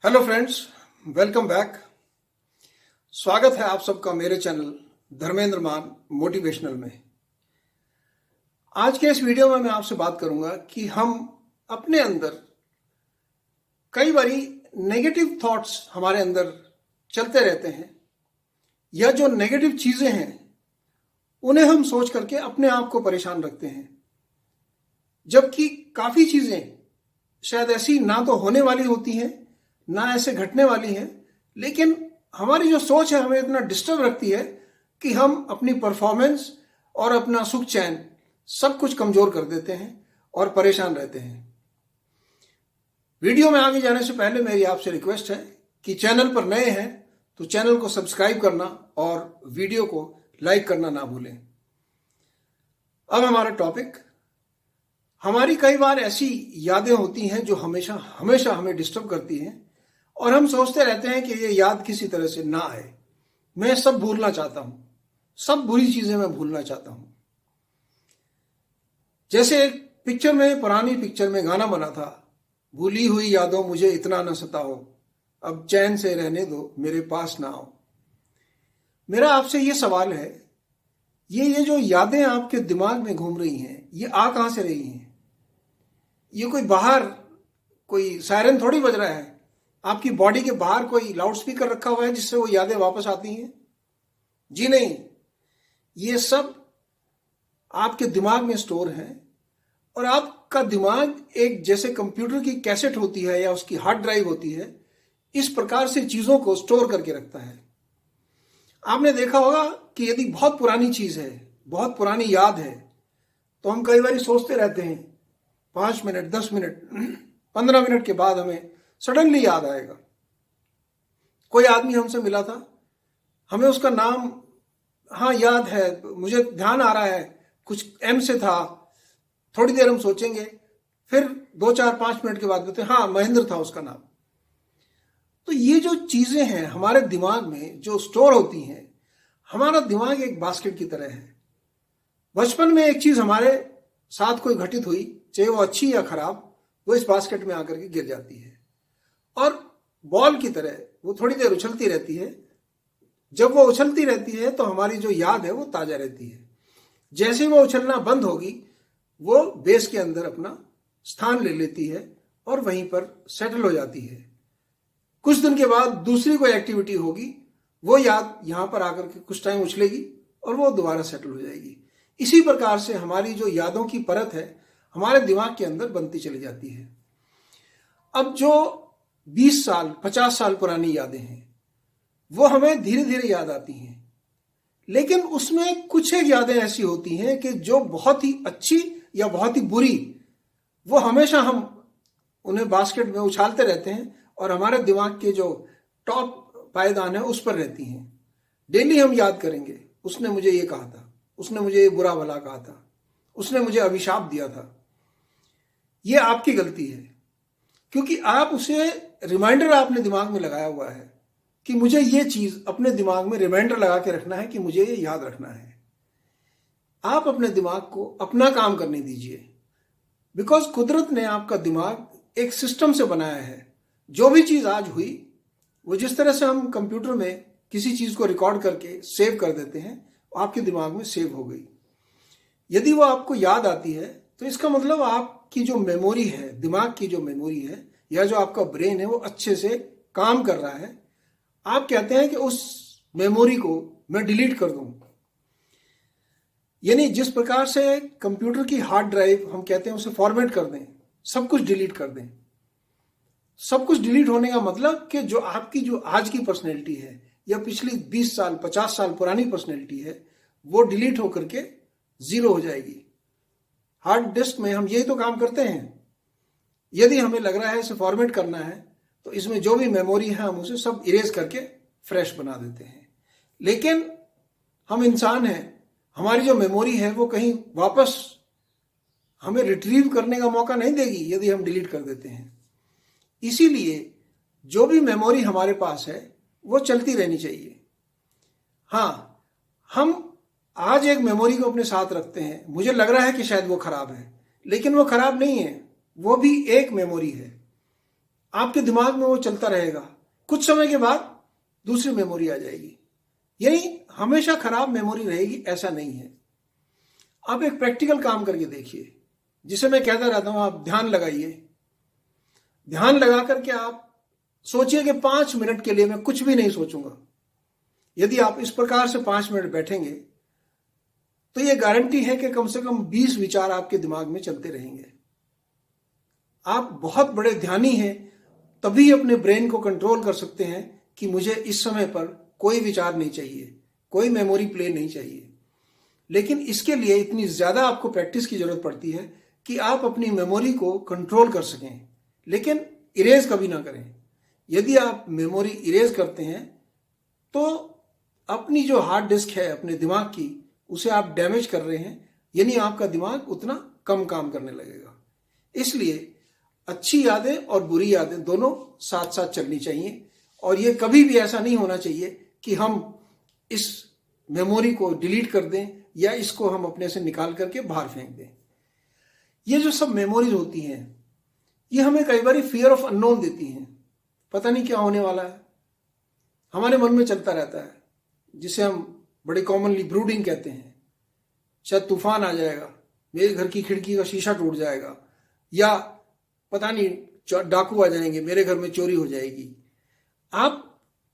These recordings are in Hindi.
Hello friends, welcome back. स्वागत है आप सबका मेरे चैनल धर्मेंद्र मान मोटिवेशनल में। आज के इस वीडियो में मैं आपसे बात करूंगा कि हम अपने अंदर कई बारी नेगेटिव थॉट्स हमारे अंदर चलते रहते हैं, या जो नेगेटिव चीजें हैं उन्हें हम सोच करके अपने आप को परेशान रखते हैं, जबकि काफी चीजें शायद ऐसी ना तो होने वाली होती हैं ना ऐसे घटने वाली है, लेकिन हमारी जो सोच है हमें इतना डिस्टर्ब रखती है कि हम अपनी परफॉर्मेंस और अपना सुख चैन सब कुछ कमजोर कर देते हैं और परेशान रहते हैं। वीडियो में आगे जाने से पहले मेरी आपसे रिक्वेस्ट है कि चैनल पर नए हैं तो चैनल को सब्सक्राइब करना और वीडियो को लाइक करना ना भूलें। अब हमारा टॉपिक, हमारी कई बार ऐसी यादें होती हैं जो हमेशा हमेशा हमें डिस्टर्ब करती हैं और हम सोचते रहते हैं कि ये याद किसी तरह से ना आए। मैं सब भूलना चाहता हूं, सब बुरी चीजें मैं भूलना चाहता हूं। जैसे एक पिक्चर में, पुरानी पिक्चर में गाना बना था, भूली हुई यादों मुझे इतना न सताओ, अब चैन से रहने दो मेरे पास ना आओ। मेरा आपसे ये सवाल है, ये जो यादें आपके दिमाग में घूम रही हैं, ये आ कहां से रही हैं? ये कोई बाहर कोई सायरन थोड़ी बज रहा है, आपकी बॉडी के बाहर कोई लाउड स्पीकर रखा हुआ है जिससे वो यादें वापस आती हैं? जी नहीं, ये सब आपके दिमाग में स्टोर है। और आपका दिमाग एक जैसे कंप्यूटर की कैसेट होती है या उसकी हार्ड ड्राइव होती है, इस प्रकार से चीजों को स्टोर करके रखता है। आपने देखा होगा कि यदि बहुत पुरानी चीज है, बहुत पुरानी याद है, तो हम कई बार सोचते रहते हैं, 5 मिनट, 10 मिनट, 15 मिनट के बाद हमें सडनली याद आएगा। कोई आदमी हमसे मिला था, हमें उसका नाम याद है, मुझे ध्यान आ रहा है, कुछ एम से था। थोड़ी देर हम सोचेंगे, फिर 2, 4, 5 मिनट के बाद कहते हैं महेंद्र था उसका नाम। तो ये जो चीजें हैं हमारे दिमाग में जो स्टोर होती हैं, हमारा दिमाग एक बास्केट की तरह है। बचपन में एक चीज हमारे साथ कोई घटित हुई, चाहे वो अच्छी या खराब, वो इस बास्केट में आकर के गिर जाती है और बॉल की तरह वो थोड़ी देर उछलती रहती है। जब वो उछलती रहती है तो हमारी जो याद है वो ताजा रहती है। जैसे वो उछलना बंद होगी, वो बेस के अंदर अपना स्थान ले लेती है और वहीं पर सेटल हो जाती है। कुछ दिन के बाद दूसरी कोई एक्टिविटी होगी, वो याद यहां पर आकर के कुछ टाइम उछलेगी और वो दोबारा सेटल हो जाएगी। इसी प्रकार से हमारी जो यादों की परत है हमारे दिमाग के अंदर बनती चली जाती है। अब जो 20 साल, 50 साल पुरानी यादें हैं वो हमें धीरे धीरे याद आती हैं, लेकिन उसमें कुछ एक यादें ऐसी होती हैं कि जो बहुत ही अच्छी या बहुत ही बुरी, वो हमेशा हम उन्हें बास्केट में उछालते रहते हैं और हमारे दिमाग के जो टॉप पायदान है उस पर रहती हैं। डेली हम याद करेंगे, उसने मुझे ये कहा था, उसने मुझे ये बुरा भला कहा था, उसने मुझे अभिशाप दिया था। ये आपकी गलती है, क्योंकि आप उसे रिमाइंडर आपने दिमाग में लगाया हुआ है कि मुझे ये चीज अपने दिमाग में रिमाइंडर लगा के रखना है कि मुझे ये याद रखना है। आप अपने दिमाग को अपना काम करने दीजिए, बिकॉज कुदरत ने आपका दिमाग एक सिस्टम से बनाया है। जो भी चीज आज हुई, वो जिस तरह से हम कंप्यूटर में किसी चीज को रिकॉर्ड करके सेव कर देते हैं, आपके दिमाग में सेव हो गई। यदि वो आपको याद आती है तो इसका मतलब आपकी जो मेमोरी है, दिमाग की जो मेमोरी है या जो आपका ब्रेन है, वो अच्छे से काम कर रहा है। आप कहते हैं कि उस मेमोरी को मैं डिलीट कर दूं, यानी जिस प्रकार से कंप्यूटर की हार्ड ड्राइव हम कहते हैं उसे फॉर्मेट कर दें, सब कुछ डिलीट कर दें। सब कुछ डिलीट होने का मतलब कि जो आपकी जो आज की पर्सनैलिटी है या पिछली 20 साल, 50 साल पुरानी पर्सनैलिटी है, वो डिलीट होकर के जीरो हो जाएगी। हार्ड डिस्क में हम यही तो काम करते हैं। यदि हमें लग रहा है इसे फॉर्मेट करना है तो इसमें जो भी मेमोरी है हम उसे सब इरेज करके फ्रेश बना देते हैं। लेकिन हम इंसान हैं, हमारी जो मेमोरी है वो कहीं वापस हमें रिट्रीव करने का मौका नहीं देगी यदि हम डिलीट कर देते हैं। इसीलिए जो भी मेमोरी हमारे पास है वो चलती रहनी चाहिए। हम आज एक मेमोरी को अपने साथ रखते हैं, मुझे लग रहा है कि शायद वो खराब है, लेकिन वो खराब नहीं है, वो भी एक मेमोरी है। आपके दिमाग में वो चलता रहेगा। कुछ समय के बाद दूसरी मेमोरी आ जाएगी। यानी हमेशा खराब मेमोरी रहेगी ऐसा नहीं है। आप एक प्रैक्टिकल काम करके देखिए, जिसे मैं कहता रहता हूं, आप ध्यान लगाइए। ध्यान लगा करके आप सोचिए कि 5 मिनट के लिए मैं कुछ भी नहीं सोचूंगा। यदि आप इस प्रकार से 5 मिनट बैठेंगे तो यह गारंटी है कि कम से कम 20 विचार आपके दिमाग में चलते रहेंगे। आप बहुत बड़े ध्यानी हैं तभी अपने ब्रेन को कंट्रोल कर सकते हैं कि मुझे इस समय पर कोई विचार नहीं चाहिए, कोई मेमोरी प्ले नहीं चाहिए। लेकिन इसके लिए इतनी ज्यादा आपको प्रैक्टिस की जरूरत पड़ती है कि आप अपनी मेमोरी को कंट्रोल कर सकें, लेकिन इरेज कभी ना करें। यदि आप मेमोरी इरेज करते हैं तो अपनी जो हार्ड डिस्क है अपने दिमाग की, उसे आप डैमेज कर रहे हैं, यानी आपका दिमाग उतना कम काम करने लगेगा। इसलिए अच्छी यादें और बुरी यादें दोनों साथ साथ चलनी चाहिए, और ये कभी भी ऐसा नहीं होना चाहिए कि हम इस मेमोरी को डिलीट कर दें या इसको हम अपने से निकाल करके बाहर फेंक दें। ये जो सब मेमोरीज होती हैं, ये हमें कई बार फियर ऑफ अननोन देती हैं। पता नहीं क्या होने वाला है, हमारे मन में चलता रहता है, जिसे हम बड़े कॉमनली ब्रूडिंग कहते हैं। शायद तूफान आ जाएगा, मेरे घर की खिड़की का शीशा टूट जाएगा, या पता नहीं डाकू आ जाएंगे, मेरे घर में चोरी हो जाएगी। आप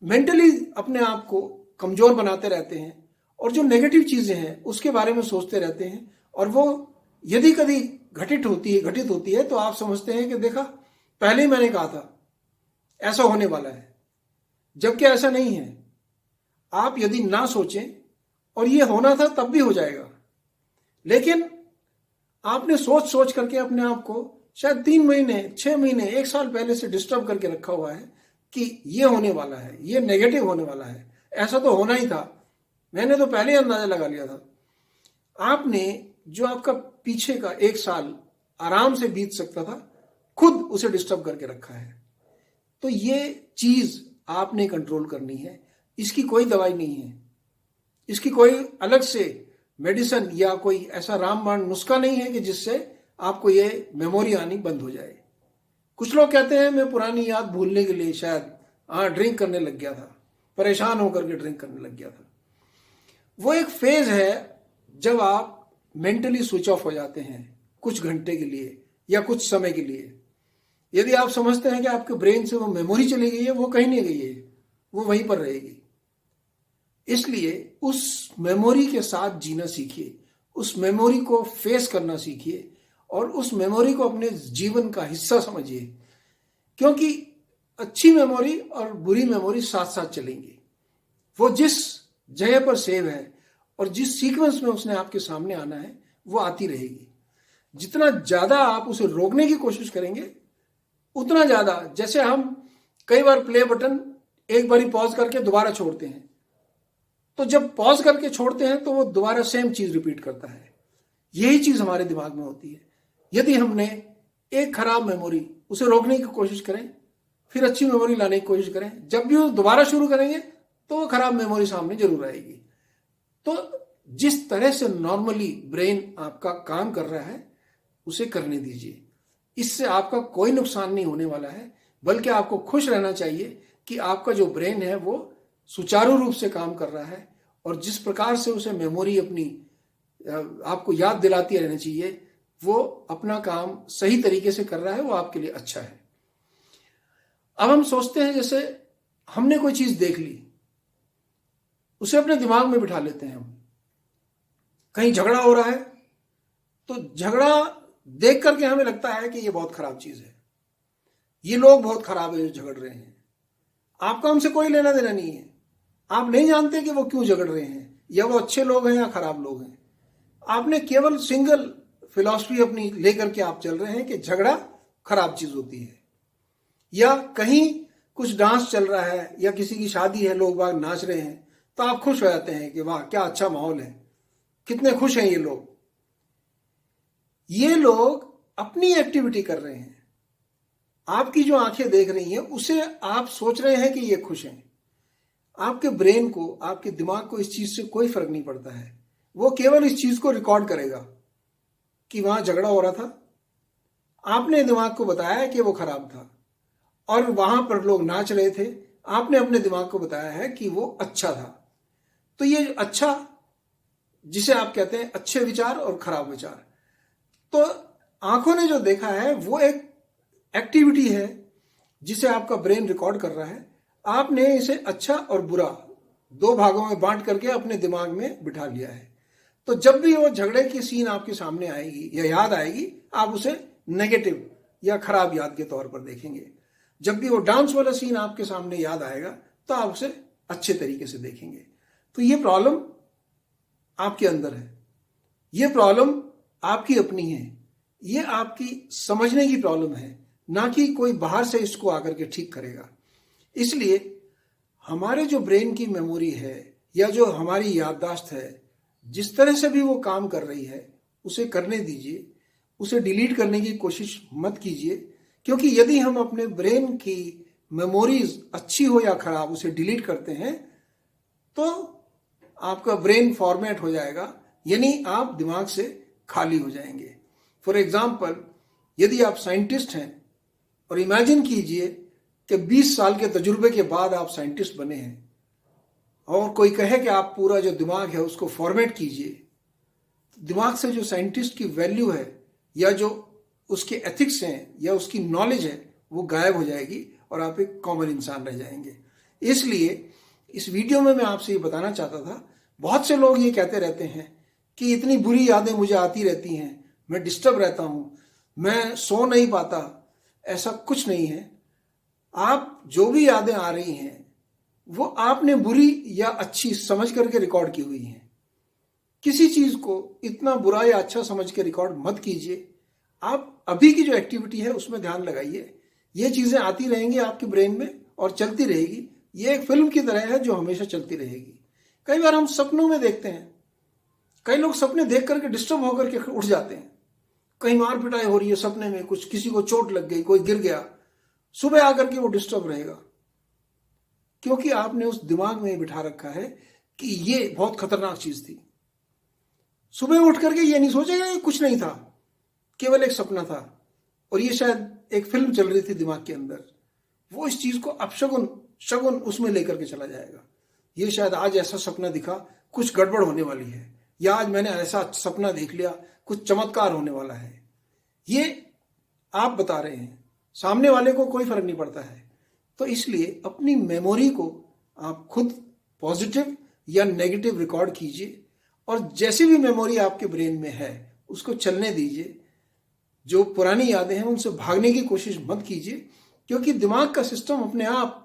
मेंटली अपने आप को कमजोर बनाते रहते हैं और जो नेगेटिव चीजें हैं उसके बारे में सोचते रहते हैं, और वो यदि कभी घटित होती है तो आप समझते हैं कि देखा, पहले ही मैंने कहा था ऐसा होने वाला है, जबकि ऐसा नहीं है। आप यदि ना सोचें और ये होना था तब भी हो जाएगा, लेकिन आपने सोच सोच करके अपने आप को शायद 3 महीने, 6 महीने, 1 साल पहले से डिस्टर्ब करके रखा हुआ है कि ये होने वाला है, ये नेगेटिव होने वाला है, ऐसा तो होना ही था, मैंने तो पहले ही अंदाजा लगा लिया था। आपने जो आपका पीछे का 1 साल आराम से बीत सकता था, खुद उसे डिस्टर्ब करके रखा है। तो ये चीज आपने कंट्रोल करनी है। इसकी कोई दवाई नहीं है, इसकी कोई अलग से मेडिसिन या कोई ऐसा रामबाण नुस्खा नहीं है कि जिससे आपको ये मेमोरी आनी बंद हो जाए। कुछ लोग कहते हैं मैं पुरानी याद भूलने के लिए शायद ड्रिंक करने लग गया था, परेशान होकर के ड्रिंक करने लग गया था। वो एक फेज है जब आप मेंटली स्विच ऑफ हो जाते हैं कुछ घंटे के लिए या कुछ समय के लिए। यदि आप समझते हैं कि आपके ब्रेन से वो मेमोरी चली गई है, वो कहीं नहीं गई है, वो वहीं पर रहेगी। इसलिए उस मेमोरी के साथ जीना सीखिए, उस मेमोरी को फेस करना सीखिए और उस मेमोरी को अपने जीवन का हिस्सा समझिए, क्योंकि अच्छी मेमोरी और बुरी मेमोरी साथ साथ चलेंगी। वो जिस जगह पर सेव है और जिस सीक्वेंस में उसने आपके सामने आना है वो आती रहेगी। जितना ज्यादा आप उसे रोकने की कोशिश करेंगे उतना ज्यादा, जैसे हम कई बार प्ले बटन एक बारी पॉज करके दोबारा छोड़ते हैं, तो जब पॉज करके छोड़ते हैं तो वो दोबारा सेम चीज रिपीट करता है। यही चीज हमारे दिमाग में होती है। यदि हमने एक खराब मेमोरी, उसे रोकने की कोशिश करें, फिर अच्छी मेमोरी लाने की कोशिश करें, जब भी वो दोबारा शुरू करेंगे तो वो खराब मेमोरी सामने जरूर आएगी। तो जिस तरह से नॉर्मली ब्रेन आपका काम कर रहा है उसे करने दीजिए। इससे आपका कोई नुकसान नहीं होने वाला है, बल्कि आपको खुश रहना चाहिए कि आपका जो ब्रेन है वो सुचारू रूप से काम कर रहा है, और जिस प्रकार से उसे मेमोरी अपनी आपको याद दिलाती रहनी चाहिए, वो अपना काम सही तरीके से कर रहा है, वो आपके लिए अच्छा है। अब हम सोचते हैं जैसे हमने कोई चीज देख ली, उसे अपने दिमाग में बिठा लेते हैं हम। कहीं झगड़ा हो रहा है तो झगड़ा देख करके हमें लगता है कि ये बहुत खराब चीज है, ये लोग बहुत खराब है जो झगड़ रहे हैं। आपका हमसे कोई लेना देना नहीं है, आप नहीं जानते कि वो क्यों झगड़ रहे हैं, या वो अच्छे लोग हैं या खराब लोग हैं। आपने केवल सिंगल फिलॉसफी अपनी लेकर के आप चल रहे हैं कि झगड़ा खराब चीज होती है, या कहीं कुछ डांस चल रहा है या किसी की शादी है, लोग बाग नाच रहे हैं, तो आप खुश हो जाते हैं कि वाह क्या अच्छा माहौल है, कितने खुश हैं ये लोग। ये लोग अपनी एक्टिविटी कर रहे हैं, आपकी जो आंखें देख रही हैं उसे आप सोच रहे हैं कि ये खुश हैं। आपके ब्रेन को, आपके दिमाग को इस चीज से कोई फर्क नहीं पड़ता है, वो केवल इस चीज को रिकॉर्ड करेगा कि वहां झगड़ा हो रहा था, आपने दिमाग को बताया कि वो खराब था, और वहां पर लोग नाच रहे थे, आपने अपने दिमाग को बताया है कि वो अच्छा था। तो ये अच्छा, जिसे आप कहते हैं अच्छे विचार और खराब विचार, तो आंखों ने जो देखा है वो एक एक्टिविटी है जिसे आपका ब्रेन रिकॉर्ड कर रहा है। आपने इसे अच्छा और बुरा दो भागों में बांट करके अपने दिमाग में बिठा लिया है। तो जब भी वो झगड़े की सीन आपके सामने आएगी या याद आएगी, आप उसे नेगेटिव या खराब याद के तौर पर देखेंगे। जब भी वो डांस वाला सीन आपके सामने याद आएगा तो आप उसे अच्छे तरीके से देखेंगे। तो ये प्रॉब्लम आपके अंदर है, ये प्रॉब्लम आपकी अपनी है, ये आपकी समझने की प्रॉब्लम है, ना कि कोई बाहर से इसको आकर के ठीक करेगा। इसलिए हमारे जो ब्रेन की मेमोरी है या जो हमारी याददाश्त है, जिस तरह से भी वो काम कर रही है उसे करने दीजिए, उसे डिलीट करने की कोशिश मत कीजिए। क्योंकि यदि हम अपने ब्रेन की मेमोरीज अच्छी हो या खराब उसे डिलीट करते हैं तो आपका ब्रेन फॉर्मेट हो जाएगा, यानी आप दिमाग से खाली हो जाएंगे। फॉर एग्जाम्पल, यदि आप साइंटिस्ट हैं और इमेजिन कीजिए कि 20 साल के तजुर्बे के बाद आप साइंटिस्ट बने हैं और कोई कहे कि आप पूरा जो दिमाग है उसको फॉर्मेट कीजिए, दिमाग से जो साइंटिस्ट की वैल्यू है या जो उसके एथिक्स हैं या उसकी नॉलेज है वो गायब हो जाएगी और आप एक कॉमन इंसान रह जाएंगे। इसलिए इस वीडियो में मैं आपसे ये बताना चाहता था, बहुत से लोग ये कहते रहते हैं कि इतनी बुरी यादें मुझे आती रहती हैं, मैं डिस्टर्ब रहता हूं, मैं सो नहीं पाता। ऐसा कुछ नहीं है। आप जो भी यादें आ रही हैं वो आपने बुरी या अच्छी समझ करके रिकॉर्ड की हुई हैं। किसी चीज को इतना बुरा या अच्छा समझ के रिकॉर्ड मत कीजिए। आप अभी की जो एक्टिविटी है उसमें ध्यान लगाइए। ये चीजें आती रहेंगी आपके ब्रेन में और चलती रहेगी। ये एक फिल्म की तरह है जो हमेशा चलती रहेगी। कई बार हम सपनों में देखते हैं, कई लोग सपने देख करके डिस्टर्ब होकर के उठ जाते हैं। कहीं मार पिटाई हो रही है सपने में, कुछ किसी को चोट लग गई, कोई गिर गया, सुबह आकर के वो डिस्टर्ब रहेगा, क्योंकि आपने उस दिमाग में बिठा रखा है कि ये बहुत खतरनाक चीज थी। सुबह उठ करके ये नहीं सोचेगा कि कुछ नहीं था, केवल एक सपना था और ये शायद एक फिल्म चल रही थी दिमाग के अंदर। वो इस चीज को अपशगुन शगुन उसमें लेकर के चला जाएगा। ये शायद आज ऐसा सपना दिखा, कुछ गड़बड़ होने वाली है, या आज मैंने ऐसा सपना देख लिया, कुछ चमत्कार होने वाला है। ये आप बता रहे हैं, सामने वाले को कोई फर्क नहीं पड़ता है। तो इसलिए अपनी मेमोरी को आप खुद पॉजिटिव या नेगेटिव रिकॉर्ड कीजिए और जैसी भी मेमोरी आपके ब्रेन में है उसको चलने दीजिए। जो पुरानी यादें हैं उनसे भागने की कोशिश मत कीजिए, क्योंकि दिमाग का सिस्टम अपने आप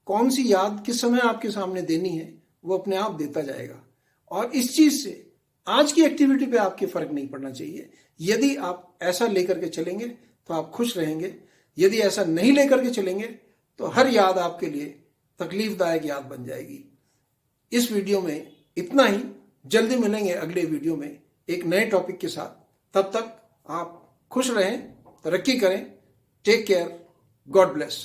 कौन सी याद किस समय आपके सामने देनी है वो अपने आप देता जाएगा। और इस चीज से आज की एक्टिविटी पे आपके फर्क नहीं पड़ना चाहिए। यदि आप ऐसा लेकर के चलेंगे तो आप खुश रहेंगे, यदि ऐसा नहीं लेकर के चलेंगे तो हर याद आपके लिए तकलीफदायक याद बन जाएगी। इस वीडियो में इतना ही। जल्दी मिलेंगे अगले वीडियो में एक नए टॉपिक के साथ। तब तक आप खुश रहें, तरक्की करें। Take care, God bless.